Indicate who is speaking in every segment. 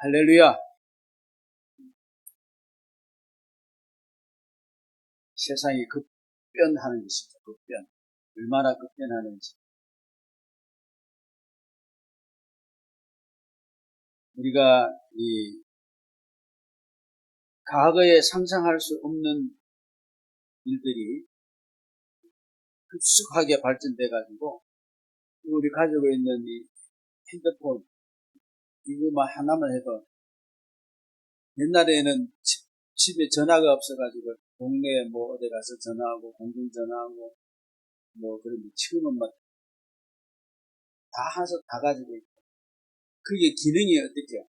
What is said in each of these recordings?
Speaker 1: 할렐루야. 세상이 급변하는 것이죠. 급변. 얼마나 급변하는지. 우리가 이 과거에 상상할 수 없는 일들이 급속하게 발전돼 가지고 우리 가지고 있는 이 핸드폰 이거만 하나만 해도 옛날에는 집에 전화가 없어가지고 동네에 뭐 어디 가서 전화하고 공중전화하고 뭐 그런데 지금은 막 다 해서 다 가지고 있고 그게 기능이 어떻게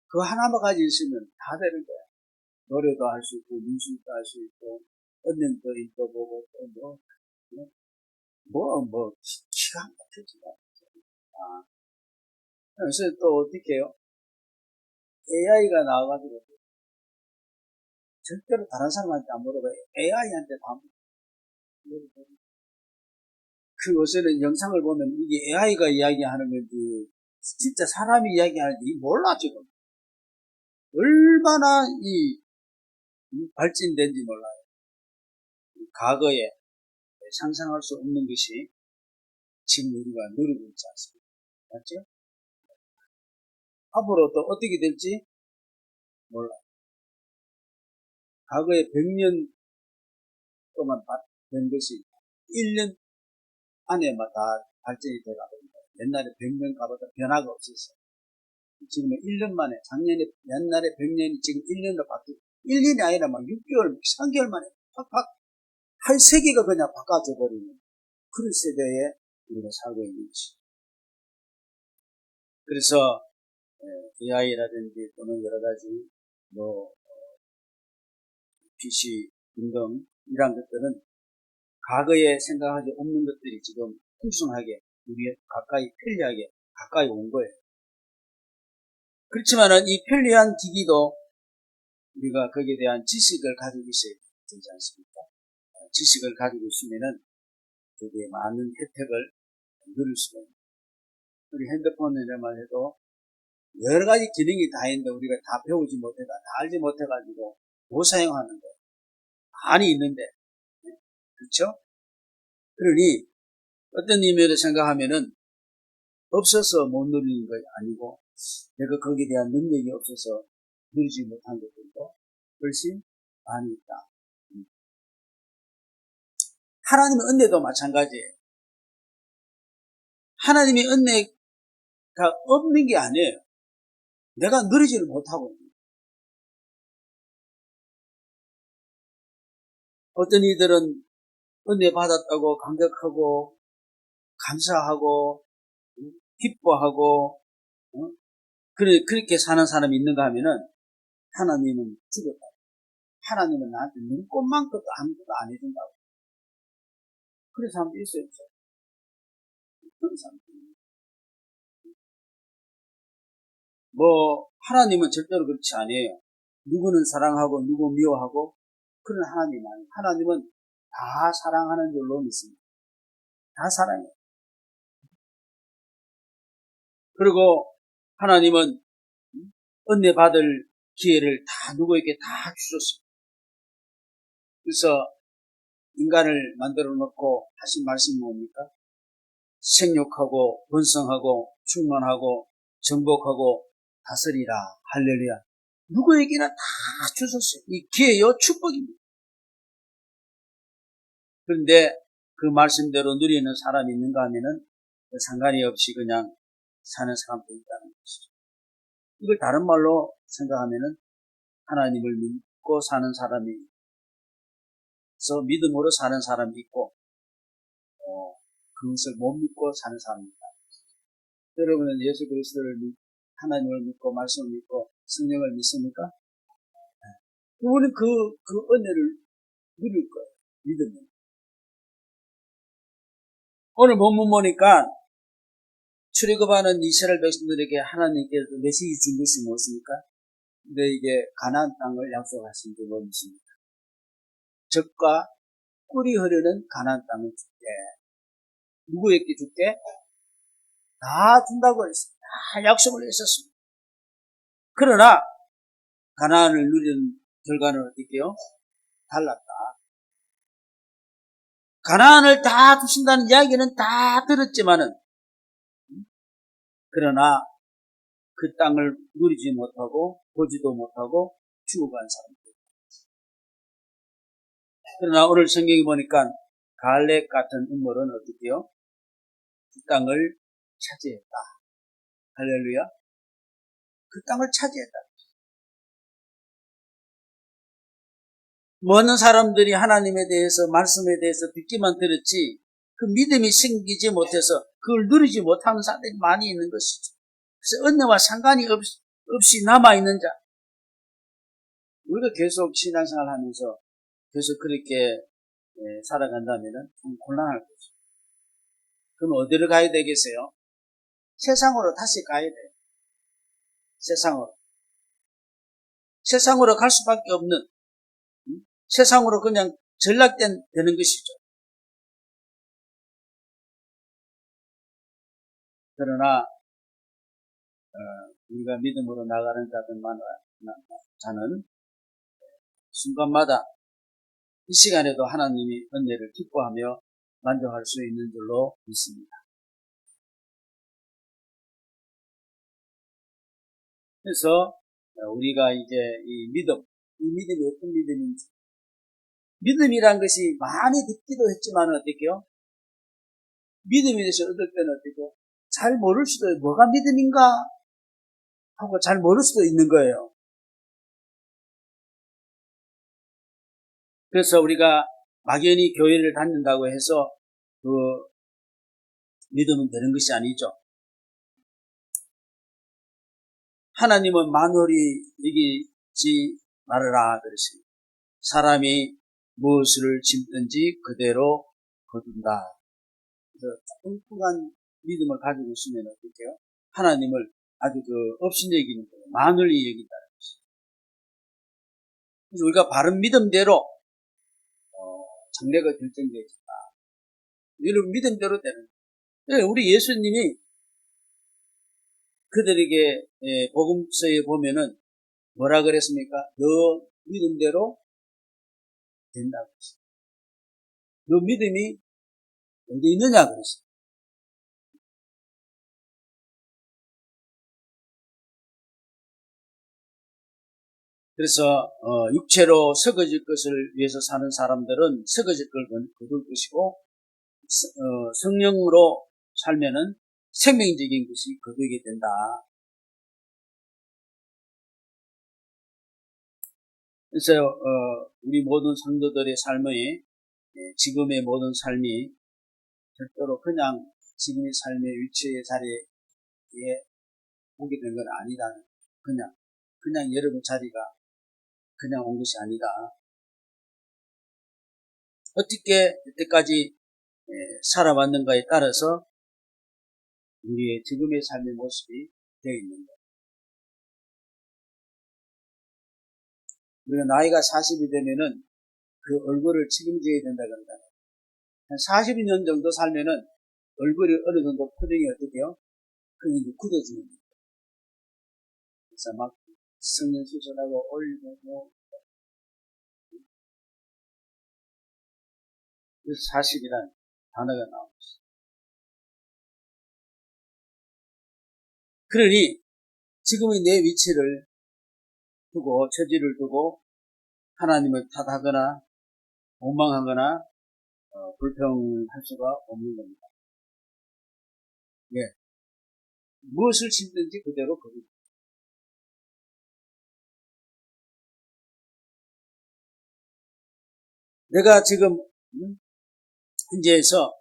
Speaker 1: 그거 하나만 가지고 있으면 다 되는 거야. 노래도 할 수 있고 문술도 할 수 있고 언행도 읽어보고 또 기가 막혀지다. 그래서 또 어떻게 해요? AI가 나와가지고 절대로 다른 사람한테 안 물어봐. AI한테 다 물어봐. 그 요새는 영상을 보면 이게 AI가 이야기하는 건지 진짜 사람이 이야기하는지 몰라 지금. 얼마나 이 발전된지 몰라요. 과거에 상상할 수 없는 것이 지금 우리가 누리고 있지 않습니까? 맞죠? 앞으로 또 어떻게 될지 몰라요. 과거에 100년 동안 된 것이 1년 안에만 다 발전이 돼가거든요. 옛날에 100년 가보다 변화가 없었어요. 지금은 1년 만에, 옛날에 100년이 지금 1년으로 바뀌고, 1년이 아니라 막 6개월, 3개월 만에 팍팍, 한 세계가 그냥 바꿔져 버리는 그런 세대에 우리가 살고 있는 것이. 그래서, AI라든지 또는 여러 가지, PC 등등, 이런 것들은 과거에 생각하지 없는 것들이 지금 풍성하게, 우리 가까이 편리하게 가까이 온 거예요. 그렇지만은 이 편리한 기기도 우리가 거기에 대한 지식을 가지고 있어야 되지 않습니까? 지식을 가지고 있으면은 거기에 많은 혜택을 누릴 수가 있는. 우리 핸드폰이라만 해도 여러 가지 기능이 다 있는데 우리가 다 배우지 못해가, 다 알지 못해가지고 못 사용하는 거 많이 있는데, 그렇죠? 그러니 어떤 의미로 생각하면은 없어서 못 누리는 것 아니고 내가 거기에 대한 능력이 없어서 누리지 못한 것들도 훨씬 많이 있다. 하나님의 은혜도 마찬가지예요. 하나님의 은혜가 없는 게 아니에요. 내가 누리지를 못하고 있는 거예요. 어떤 이들은 은혜 받았다고 감격하고 감사하고 기뻐하고 그렇게 사는 사람이 있는가 하면은 하나님은 죽었다. 하나님은 나한테 눈꽃만큼도 아무것도 안 해준다고. 그런 사람도 있어요. 그런 사람도. 하나님은 절대로 그렇지 않아요. 누구는 사랑하고 누구 미워하고 그런 하나님이 아니에요. 하나님은 다 사랑하는 줄로 믿습니다. 다 사랑해요. 그리고 하나님은 은혜 받을 기회를 다 누구에게 다 주셨습니다. 그래서 인간을 만들어 놓고 하신 말씀이 뭡니까? 생육하고 번성하고 충만하고 정복하고 다스리라. 할렐루야. 누구에게나 다 주셨어요. 이 기회요 축복입니다. 그런데 그 말씀대로 누리는 사람이 있는가 하면은 상관이 없이 그냥 사는 사람도 있다는 것이죠. 이걸 다른 말로 생각하면은 하나님을 믿고 사는 사람이 있어 믿음으로 사는 사람이 있고 그것을 못 믿고 사는 사람이 있다. 여러분은 예수 그리스도를 하나님을 믿고 말씀을 믿고 성령을 믿습니까? 그분은 그 은혜를 누릴 거예요. 믿으면. 오늘 본문 보니까 출애굽하는 이스라엘 백성들에게 하나님께서 메시지 준 것이 무엇입니까? 너에게 가나안 땅을 약속하신 줄 믿습니다. 젖과 꿀이 흐르는 가나안 땅을 줄게. 누구에게 줄게? 다 준다고 했습니다. 다 약속을 했었습니다. 그러나 가나안을 누리는 결과는 어떻게요? 달랐다. 가나안을 다 주신다는 이야기는 다 들었지만은, 그러나 그 땅을 누리지 못하고 보지도 못하고 죽어간 사람들. 그러나 오늘 성경에 보니까 갈렙 같은 인물은 어떻게요? 그 땅을 차지했다. 할렐루야. 그 땅을 차지했다. 많은 사람들이 하나님에 대해서, 말씀에 대해서 듣기만 들었지 그 믿음이 생기지 못해서 그걸 누리지 못하는 사람들이 많이 있는 것이죠. 그래서 은혜와 상관이 없이 남아있는 자, 우리가 계속 신앙생활 하면서 계속 그렇게 살아간다면 좀 곤란할 거죠. 그럼 어디로 가야 되겠어요? 세상으로 다시 가야 돼요. 세상으로. 세상으로 갈 수밖에 없는, 세상으로 그냥 되는 것이죠. 그러나 우리가 믿음으로 나가는 자는 순간마다 이 시간에도 하나님이 은혜를 기뻐하며 만족할 수 있는 줄로 믿습니다. 그래서 우리가 이제 이 믿음이 어떤 믿음인지, 믿음이란 것이 많이 듣기도 했지만 어떻게요? 믿음에 대해서 얻을 때는 어떻게요? 잘 모를 수도, 뭐가 믿음인가 하고 잘 모를 수도 있는 거예요. 그래서 우리가 막연히 교회를 다닌다고 해서 그 믿음은 되는 것이 아니죠. 하나님은 만홀히 여기지 말아라 그러십니다. 사람이 무엇을 심든지 그대로 거둔다. 그래서 뚱뚱한 믿음을 가지고 있으면 어떻게요? 하나님을 아주 업신여기는 거예요. 만홀히 여긴다는 것이죠. 그래서 우리가 바른 믿음대로 장래가 결정되어 있다. 이런 믿음대로 되는 거예요. 우리 예수님이 그들에게 복음서에 보면은 뭐라 그랬습니까? 너 믿음대로 된다고 했어요. 너 믿음이 어디 있느냐 그랬어요. 그래서 육체로 썩어질 것을 위해서 사는 사람들은 썩어질 걸 거둘 것이고 성령으로 살면은 생명적인 것이 거두게 된다. 그래서 우리 모든 성도들의 삶의 지금의 모든 삶이 절대로 그냥 지금의 삶의 위치의 자리에 오게 된 건 아니다. 그냥 여러분 자리가 그냥 온 것이 아니다. 어떻게 이때까지 살아왔는가에 따라서 우리의 지금의 삶의 모습이 되어 있는 거예요. 우리가 나이가 40이 되면은 그 얼굴을 책임져야 된다 그런다. 한 40년 정도 살면은 얼굴이 어느 정도 표정이 어떻게요? 그게 이제 굳어지는 거예요. 그래서 막 성형수술하고 올리고 그래서 40이란 단어가 나오고 있어요. 그러니 지금의 내 위치를 두고 처지를 두고 하나님을 탓하거나 원망하거나 불평할 수가 없는 겁니다. 예. 무엇을 심든지 그대로 거두고. 내가 지금 현재에서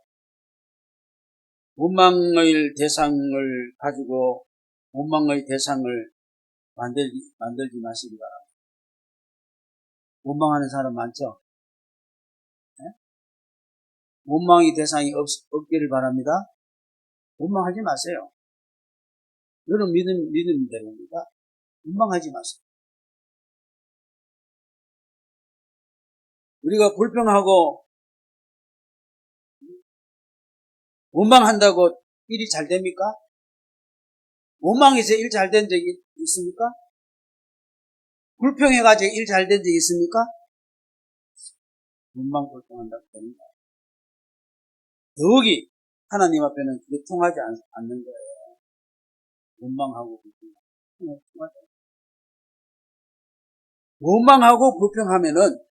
Speaker 1: 원망의 대상을 가지고 원망의 대상을 만들지 마시기 바랍니다. 원망하는 사람 많죠? 네? 원망의 대상이 없기를 바랍니다. 원망하지 마세요. 여러분 믿음대로입니다. 원망하지 마세요. 우리가 불평하고 원망한다고 일이 잘 됩니까? 원망해서 일 잘 된 적이 있습니까? 불평해가지고 일 잘 된 적 있습니까? 원망불평한다고 됩니다. 더욱이 하나님 앞에는 그게 통하지 않는 거예요. 원망하고 불평하고. 원망하고 불평하면은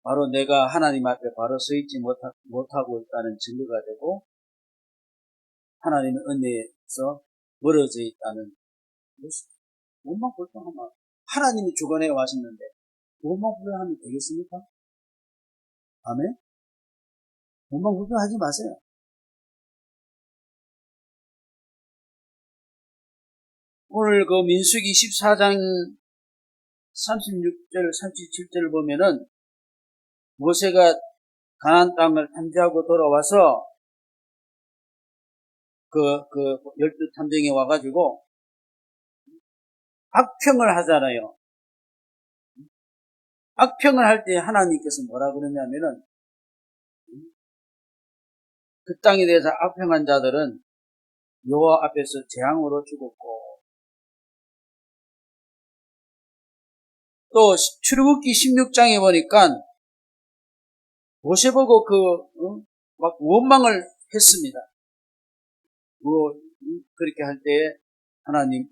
Speaker 1: 바로 내가 하나님 앞에 바로 서 있지 못하고 있다는 증거가 되고 하나님의 은혜에서 멀어져 있다는 것이 원망 불평하면 하나님이 주관해 와셨는데 원망 불평하면 되겠습니까? 아멘? 원망 불평하지 마세요. 오늘 그 민수기 14장 36절 37절을 보면은 모세가 가나안 땅을 탐지하고 돌아와서 열두 탐정에 와가지고 악평을 하잖아요. 악평을 할 때 하나님께서 뭐라 그러냐면은 그 땅에 대해서 악평한 자들은 여호와 앞에서 재앙으로 죽었고 또 출애굽기 16장에 보니까 모세 보고 막 원망을 했습니다. 그렇게 할 때 하나님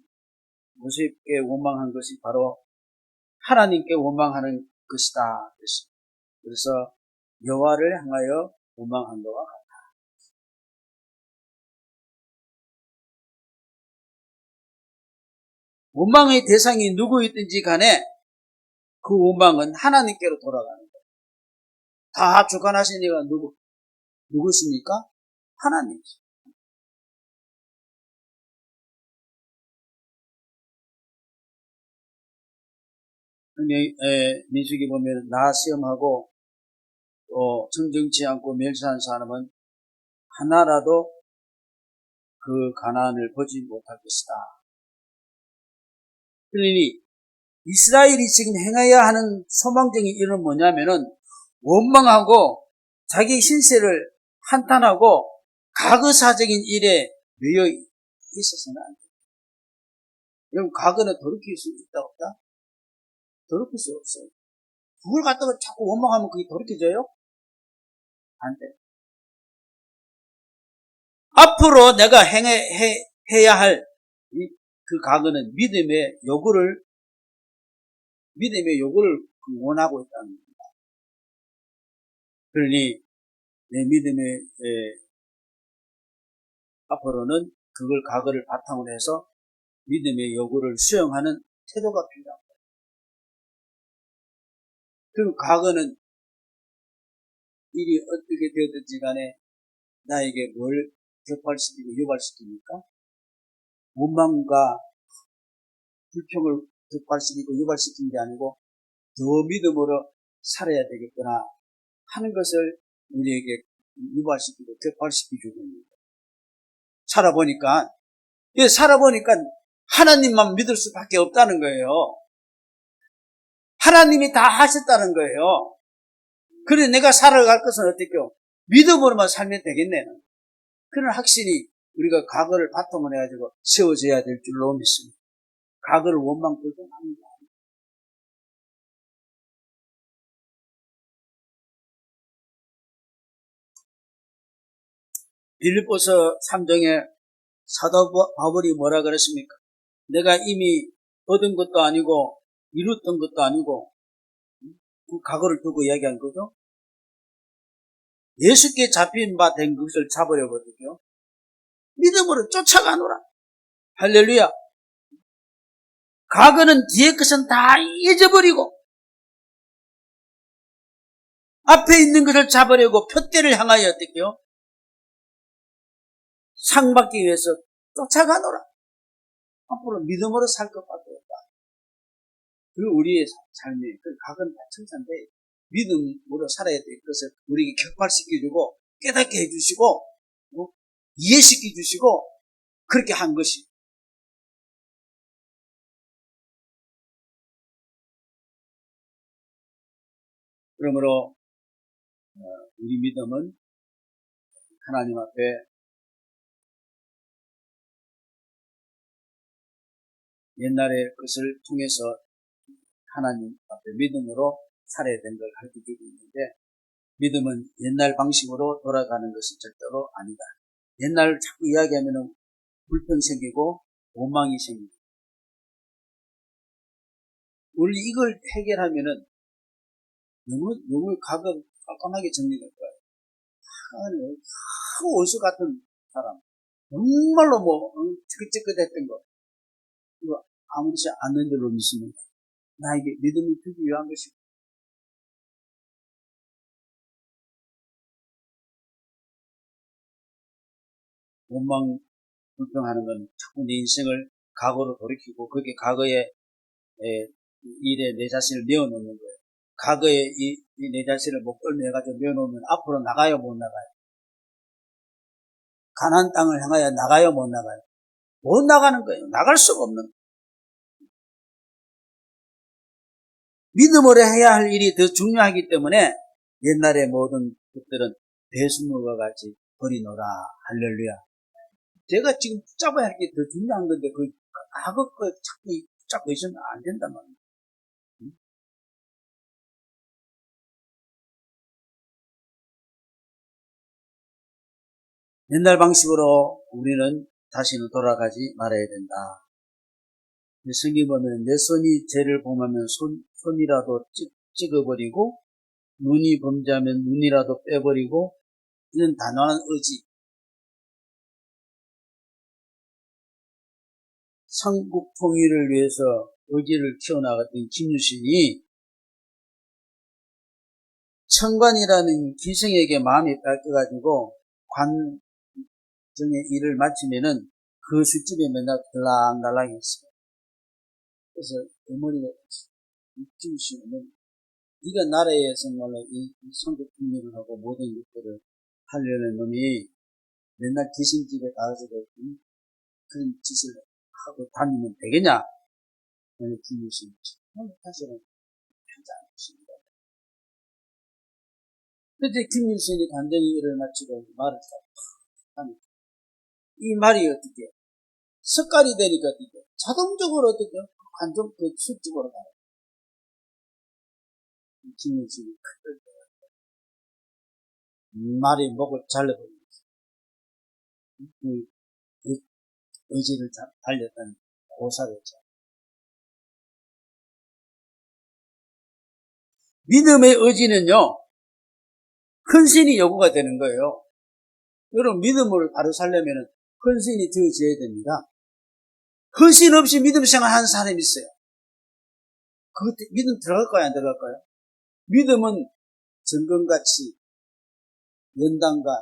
Speaker 1: 모세께 원망한 것이 바로 하나님께 원망하는 것이다. 그래서 여호와를 향하여 원망한 것과 같다. 원망의 대상이 누구이든지 간에 그 원망은 하나님께로 돌아가는 거예요. 다 주관하신 이가 누구십니까? 하나님이죠. 민수기 보면 나 시험하고 또 정정치 않고 멸시한 사람은 하나라도 그 가나안을 보지 못할 것이다. 그러니 이스라엘이 지금 행해야 하는 소망적인 일은 뭐냐면은 원망하고 자기 신세를 한탄하고 과거사적인 일에 매여 있어서는 안 돼요. 여러분 과거는 돌이킬 수 있다 없다? 돌이킬 수 없어요. 그걸 갖다가 자꾸 원망하면 그게 돌이켜져요? 안 돼요. 앞으로 내가 해야 할 그 과거는 믿음의 요구를 원하고 있다는 겁니다. 그러니 내 믿음의 앞으로는 그걸 과거를 바탕으로 해서 믿음의 요구를 수용하는 태도가 필요합니다. 그럼 과거는 일이 어떻게 되었든지 간에 나에게 뭘 격발시키고 유발시킵니까? 원망과 불평을 격발시키고 유발시킨 게 아니고 더 믿음으로 살아야 되겠구나 하는 것을 우리에게 유발시키고 격발시켜주고 있는 거예요. 살아보니까 하나님만 믿을 수밖에 없다는 거예요. 하나님이 다 하셨다는 거예요. 그래 내가 살아갈 것은 어떻게요? 믿음으로만 살면 되겠네. 그런 확신이 우리가 과거를 바탕으로 해가지고 세워져야 될 줄로 믿습니다. 과거를 원망불평하는 게 아니에요. 빌립보서 3장에 사도 바울이 뭐라 그랬습니까? 내가 이미 얻은 것도 아니고 이뤘던 것도 아니고 그 과거를 두고 이야기한 거죠. 예수께 잡힌 바 된 것을 잡으려거든요. 믿음으로 쫓아가노라. 할렐루야. 과거는 뒤의 것은 다 잊어버리고 앞에 있는 것을 잡으려고 표대를 향하여 어떻게요? 상 받기 위해서 쫓아가노라. 앞으로 믿음으로 살 것밖에 없다. 그 우리의 삶이 그 과거는 다 천사인데 믿음으로 살아야 될 것을 우리에게 격발시켜주고 깨닫게 해주시고 이해시켜주시고 그렇게 한 것이 그러므로 우리 믿음은 하나님 앞에 옛날의 것을 통해서 하나님 앞에 믿음으로 살아야 되는 걸 가르쳐주고 있는데, 믿음은 옛날 방식으로 돌아가는 것은 절대로 아니다. 옛날 자꾸 이야기하면 불평 생기고 원망이 생기고, 원래 이걸 해결하면은 너무 깔끔하게 정리될 거예요. 하고 원수 같은 사람, 정말로 찌긋찌긋했던 거, 이거 아무렇지 않는 줄로 믿습니다. 나에게 믿음을 주기 위한 것이고, 원망 불평하는 건 자꾸 내 인생을 과거로 돌이키고, 그게 과거의 일에 내 자신을 내어놓는 거예요. 과거에 내 자신을 목덜미 해가지고 내어놓으면 앞으로 나가요, 못 나가요? 가나안 땅을 향하여 나가요, 못 나가요? 못 나가는 거예요. 나갈 수가 없는 거예요. 믿음으로 해야 할 일이 더 중요하기 때문에 옛날의 모든 것들은 배수물과 같이 버리노라. 할렐루야. 제가 지금 붙잡아야 할 게 더 중요한 건데, 그 과거 거 자꾸 붙잡고 있으면 안 된단 말이에요. 옛날 방식으로 우리는 다시는 돌아가지 말아야 된다. 성경 보면 내 손이 죄를 범하면 손이라도 찍어버리고, 눈이 범죄하면 눈이라도 빼버리고, 이런 단호한 의지. 삼국 통일을 위해서 의지를 키워나갔던 김유신이 청관이라는 기생에게 마음이 뺏겨가지고 관정의 일을 마치면은 그 술집에 맨날 들락날락 했어요. 그래서 어머니가 김유신은 네가 나라에 정말로 이 삼국 통일을 하고 모든 것들을 하려는 놈이 맨날 기생집에 가서 그런 짓을 하고 다니면 되겠냐? 김유신 사실은 하지 않습니다. 그때 김일성이 간단히 일을 마치고 말을 하니까 이 말이 어떻게 습관이 되니까 어떻게 자동적으로 어떻게 관종 그 술집으로 가요. 김일성이 크게 말이 목을 잘라버리면서 그 의지를 달렸다는 고사였죠. 믿음의 의지는요, 헌신이 요구가 되는 거예요. 여러분, 믿음을 바로 살려면 헌신이 되어져야 됩니다. 헌신 없이 믿음 생활 하는 사람이 있어요. 그것 믿음 들어갈까요, 안 들어갈까요? 믿음은 점검같이, 연단과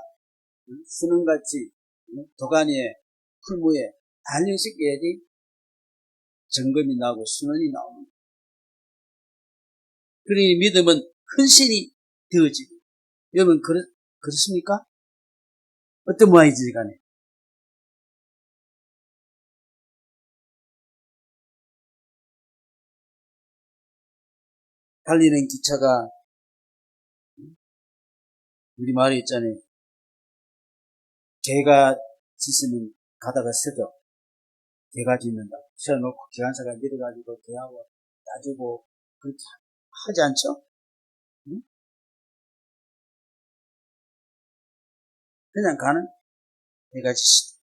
Speaker 1: 수능같이 도가니에, 풀무에 단련시켜야지 점검이 나오고 순원이 나옵니다. 그러니 믿음은 헌신이 되어지고, 여러분, 그렇습니까? 어떤 모양이지 간에. 달리는 기차가, 우리 말에 있잖아요. 개가 짖으면 가다가 서죠. 개가 짖는다. 세워놓고 기관사가 내려가지고 개하고 따지고, 그렇게 하지 않죠? 응? 그냥 가는 개가 짖습니다.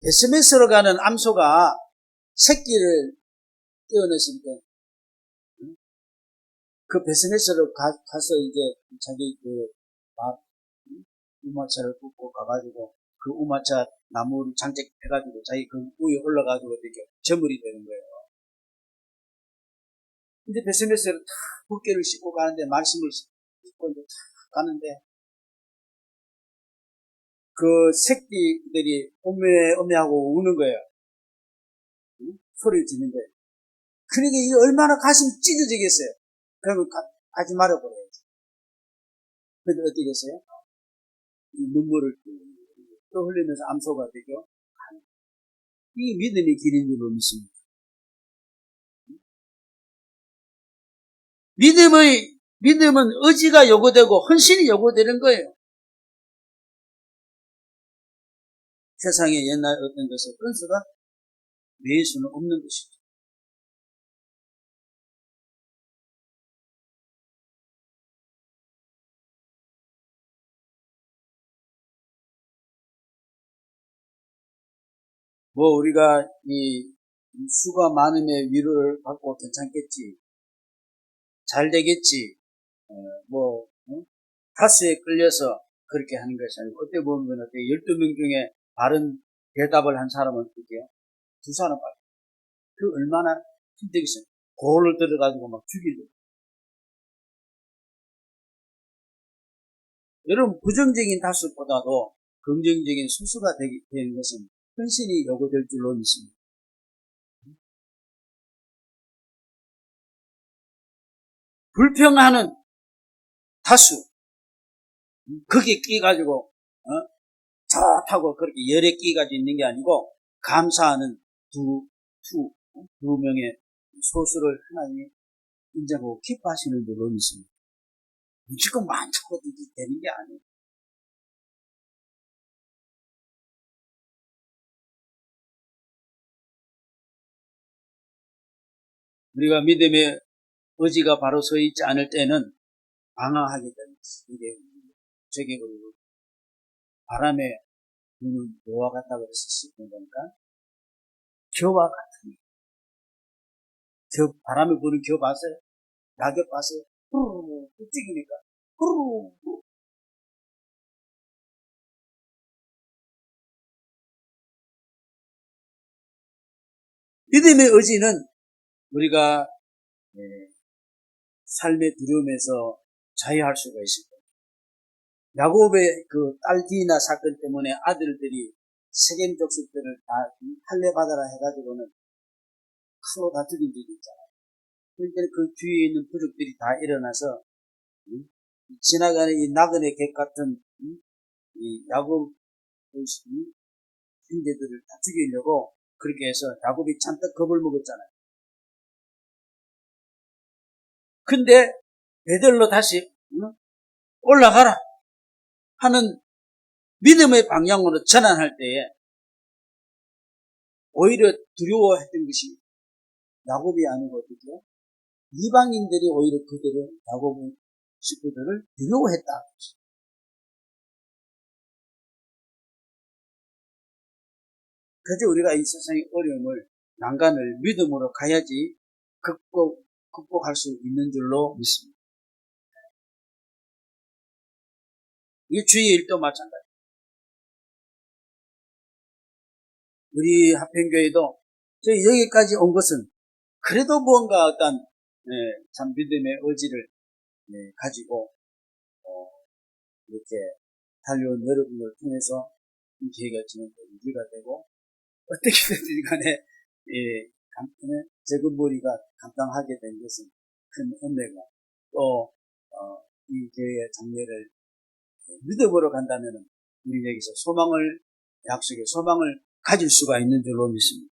Speaker 1: SMS로 가는 암소가 새끼를 떼어냈을 때, 그 베스메스로 가서 이제 자기 우마차를 굽고 가가지고 그 우마차 나무를 장착해가지고 자기 그 위에 올라가지고 이렇게 저물이 되는 거예요. 근데 베스메스를 다 붓개를 씻고 가는데 말씀을 씻고 이제 다 가는데 그 새끼들이 오메오메하고 우는 거예요. 소리를 지는 거예요. 그러니까 이게 얼마나 가슴이 찢어지겠어요. 그러면 가지 말아버려야지. 근데 어떻게 됐어요? 이 눈물을 또 흘리면서 암소가 되죠. 이게 믿음의 길인 줄로 믿습니다. 믿음은 의지가 요구되고 헌신이 요구되는 거예요. 세상의 옛날 어떤 것을 건수가 매일 수는 없는 것이죠. 뭐 우리가 이 수가 많음의 위로를 받고 괜찮겠지, 잘 되겠지, 뭐 다수에 끌려서 그렇게 하는 것이 아니고, 어떻게 보면 어떻게 12명 중에 바른 대답을 한 사람은 어떻게요? 두 사람밖에. 그 얼마나 힘들겠어요. 고를 들어가지고 막 죽이려. 여러분, 부정적인 다수보다도 긍정적인 수수가 되는 것은 헌신이 요구될 줄로 믿습니다. 불평하는 다수, 거기에 끼가지고 좋다고 그렇게 열에 끼가지고 있는 게 아니고, 감사하는 두 명의 소수를 하나님이 인정하고 기뻐하시는 줄로 믿습니다. 무조건 많다고 되는 게 아니에요. 우리가 믿음의 의지가 바로 서 있지 않을 때는 방황하게 되는 것이, 이게 저게 바람에 부는 노와 같다고 했었을 거니까, 겨와 같은, 바람에 부는 겨 봤어요? 낙엽 봤어요? 후루루 뛰기니까 후루루. 믿음의 의지는 우리가 삶의 두려움에서 자유할 수가 있습니다. 야곱의 그 딸 디나 사건 때문에 아들들이 세겜 족속들을 다 할례받아라 해가지고는 칼로 다 죽인 적이 있잖아요. 그러니까 그 뒤에 있는 부족들이 다 일어나서 지나가는 이 나그네 객 같은 이 야곱 형제들을 다 죽이려고 그렇게 해서 야곱이 잔뜩 겁을 먹었잖아요. 근데 베들로 다시 올라가라 하는 믿음의 방향으로 전환할 때에 오히려 두려워했던 것이 야곱이 아니고 어떻게 이방인들이 오히려 그들을, 야곱의 식구들을 두려워했다. 그래서 우리가 이 세상의 어려움을, 난간을 믿음으로 가야지 극복할 수 있는 줄로 믿습니다. 이 주의 일도 마찬가지. 우리 합평교회도 저희 여기까지 온 것은 그래도 뭔가 어떤 참 믿음의 의지를 가지고 이렇게 달려온 여러분을 통해서 이 기회가 진행되고 유지가 되고, 어떻게든지 간에 적은 머리가 감당하게 된 것은 큰 은혜가, 또 이 교회의 장례를 믿음으로 간다면 우리 여기서 약속의 소망을 가질 수가 있는 줄로 믿습니다.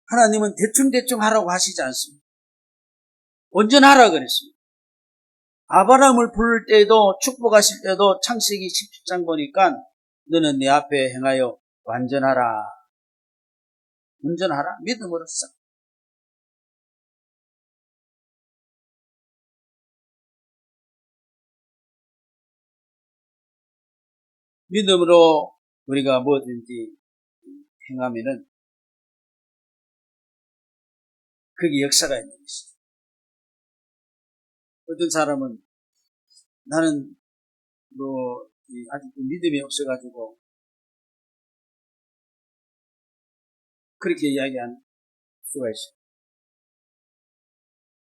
Speaker 1: 하나님은 대충 하라고 하시지 않습니다. 온전하라 그랬습니다. 아브라함을 부를 때도, 축복하실 때도 창세기 17장 보니까 너는 내 앞에 행하여 완전하라. 온전하라. 믿음으로써. 믿음으로 우리가 뭐든지 행하면은 그게 역사가 있는 것이죠. 어떤 사람은 나는 아직도 믿음이 없어가지고 그렇게 이야기할 수가 있어요.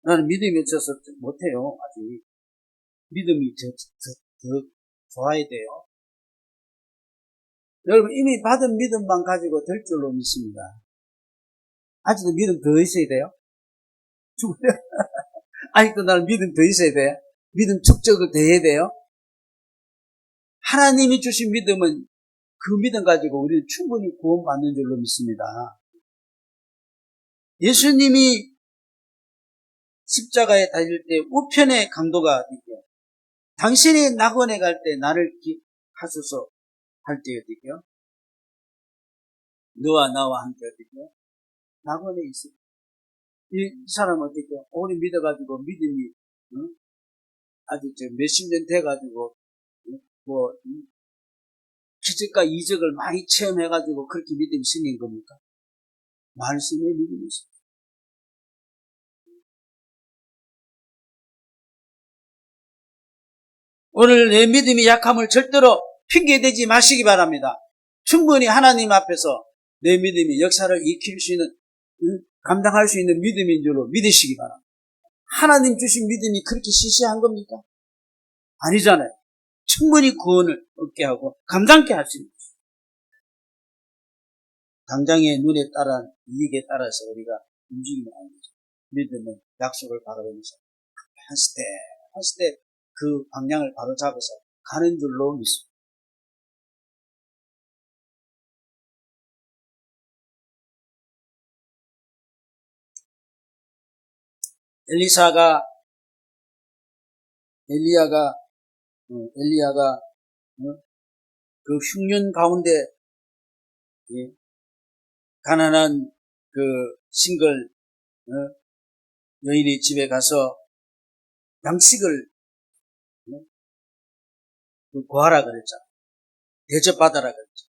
Speaker 1: 나는 믿음이 없어서 못해요. 아직 믿음이 더 좋아야 돼요. 여러분, 이미 받은 믿음만 가지고 될 줄로 믿습니다. 아직도 믿음 더 있어야 돼요. 아직도 나는 믿음 더 있어야 돼. 믿음 축적을 더 해야 돼요. 하나님이 주신 믿음은 그 믿음 가지고 우리는 충분히 구원받는 줄로 믿습니다. 예수님이 십자가에 달릴 때 우편의 강도가 있고요. 당신이 낙원에 갈 때 나를 하소서 할 때 어떻게요? 너와 나와 함께 어떻게요? 낙원에 있어요. 이 사람은 어떻게요? 오래 믿어가지고 믿음이 아주 몇십 년 돼가지고 뭐 기적과 이적을 많이 체험해가지고 그렇게 믿음이 생긴 겁니까? 말씀에 믿음이 있어요. 오늘 내 믿음이 약함을 절대로 핑계대지 마시기 바랍니다. 충분히 하나님 앞에서 내 믿음이 역사를 익힐 수 있는, 감당할 수 있는 믿음인 줄로 믿으시기 바랍니다. 하나님 주신 믿음이 그렇게 시시한 겁니까? 아니잖아요. 충분히 구원을 얻게 하고 감당케 할 수 있는 것입니다. 당장의 눈에 따라 이익에 따라서 우리가 움직이면 안 되죠. 믿음은 약속을 바라보면서 한 스텝 그 방향을 바로 잡아서 가는 줄로 믿습니다. 엘리야가 그 흉년 가운데 가난한 그 싱글 여인의 집에 가서 양식을 구하라 그랬잖아. 대접받아라 그랬죠.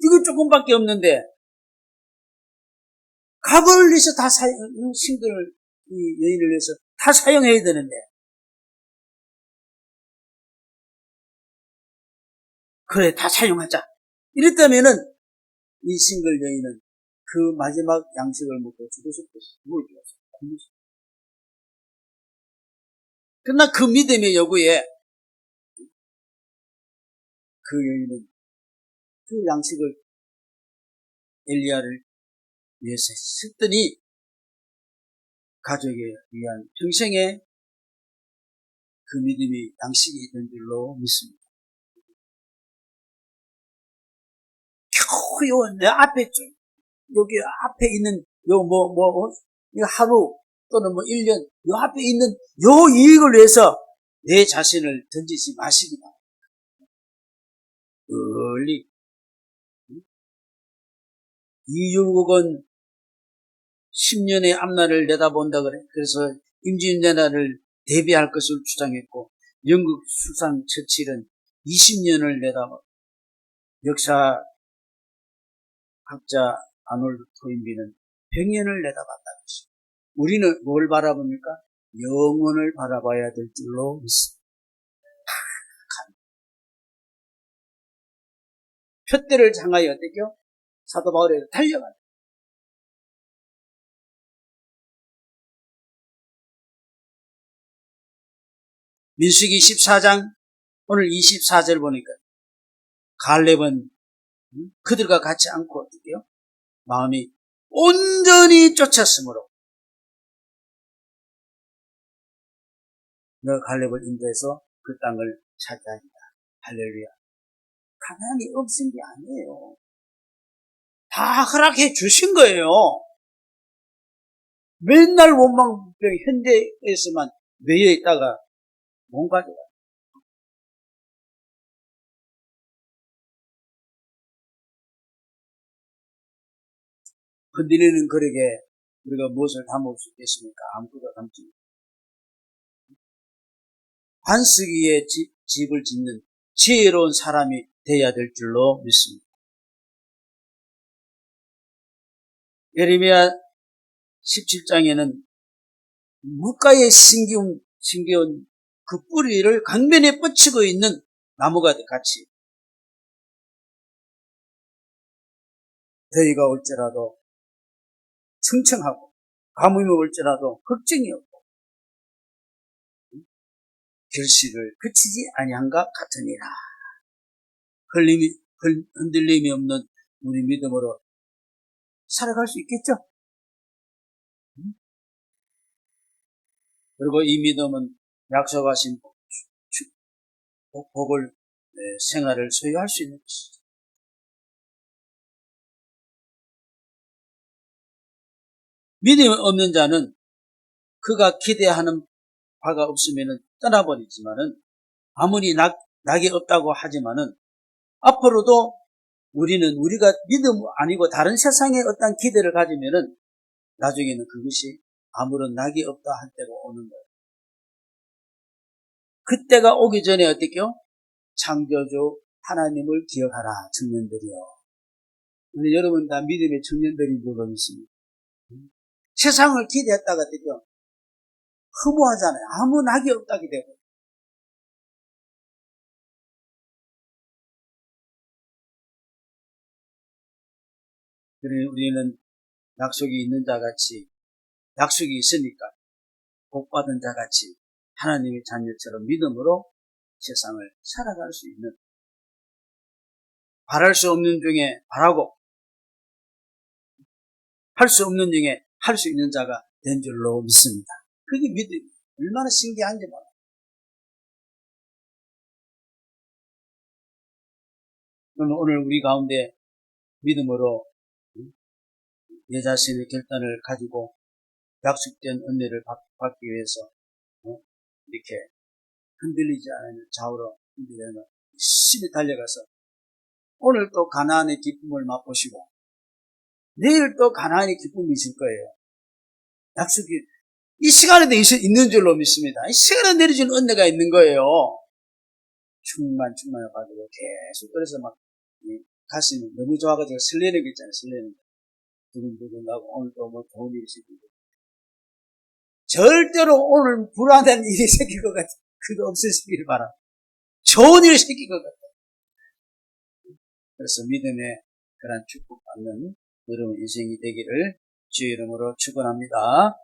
Speaker 1: 이거 조금밖에 없는데 값을 위해서 다 싱글 이 여인을 위해서 다 사용해야 되는데 그래 다 사용하자. 이랬다면은 이 싱글 여인은 그 마지막 양식을 먹고 죽었을 것이 죽을 필요 없어. 그러나 그 믿음의 여부에 그 여인은 그 양식을 엘리야를 위해서 썼더니 가족에 위한 평생의 그 믿음이 양식이 된 줄로 믿습니다. 겨우 내 앞에 여기 앞에 있는 하루 또는 1년 요 앞에 있는 요 이익을 위해서 내 자신을 던지지 마시기 바랍니다. 멀리 이 율곡은 10년의 앞날을 내다본다 그래. 그래서 임진왜란을 대비할 것을 주장했고 영국 수상 처칠은 20년을 내다봐 역사학자 아놀드 토인비는 100년을 내다봤다는 것입니다. 우리는 뭘 바라봅니까? 영원을 바라봐야 될 줄로 믿습니다. 표대를 향하여 어떻게요? 사도 바울이 달려가요. 민수기 14장 오늘 24절 보니까 갈렙은 그들과 같이 않고 어떻게요? 마음이 온전히 쫓았으므로 너 갈렙을 인도해서 그 땅을 차지하리라. 할렐루야. 가난이 없은 게 아니에요. 다 허락해 주신 거예요. 맨날 원망병 현대에서만 매여 있다가 못 가져가. 흔들리는 그릇에 우리가 무엇을 담을 수 있겠습니까? 아무것도 담지 못해요. 안쓰기 위해 집을 짓는 지혜로운 사람이 되어야 될 줄로 믿습니다. 예레미야 17장에는 물가에 심겨온 그 뿌리를 강변에 뻗치고 있는 나무가 같이 더위가 올지라도 청청하고 가뭄이 올지라도 걱정이 없고 결실을 그치지 아니한가 같으니라. 흔들림이 없는 우리 믿음으로 살아갈 수 있겠죠? 그리고 이 믿음은 약속하신 복을 생활을 소유할 수 있는 것이죠. 믿음이 없는 자는 그가 기대하는 바가 없으면 떠나버리지만은 아무리 낙이 없다고 하지만은 앞으로도 우리가 믿음 아니고 다른 세상에 어떤 기대를 가지면은 나중에는 그것이 아무런 낙이 없다 할 때가 오는 거예요. 그때가 오기 전에 어떻게요? 창조주 하나님을 기억하라, 청년들이요. 근데 여러분 다 믿음의 청년들인 줄로 믿습니다. 세상을 기대했다가 어떻게요? 허무하잖아요. 아무 낙이 없다게 되고. 그러니 우리는 약속이 있는 자 같이, 약속이 있으니까 복받은 자 같이 하나님의 자녀처럼 믿음으로 세상을 살아갈 수 있는, 바랄 수 없는 중에 바라고 할 수 없는 중에 할 수 있는 자가 된 줄로 믿습니다. 그게 믿음이 얼마나 신기한지 몰라요. 그럼 오늘 우리 가운데 믿음으로 내 자신의 결단을 가지고 약속된 은혜를 받기 위해서 이렇게 흔들리지 않는 좌우로 흔들리지 않는 열심히 달려가서 오늘 또 가나안의 기쁨을 맛보시고 내일 또 가나안의 기쁨이 있을 거예요. 약속이 이 시간에도 있는 줄로 믿습니다. 이 시간에 내려준 은혜가 있는 거예요. 충만해가지고 계속 그래서 막 가슴이 너무 좋아가지고 설레는 게 있잖아요. 설레는 거. 두근두근하고 오늘 또 뭐 좋은 일이 생기고 절대로 오늘 불안한 일이 생길 것 같아요. 그거 없으시길 바랍니다. 좋은 일이 생길 것 같아요. 그래서 믿음의 그런 축복받는 여러분 인생이 되기를 주의 이름으로 축원합니다.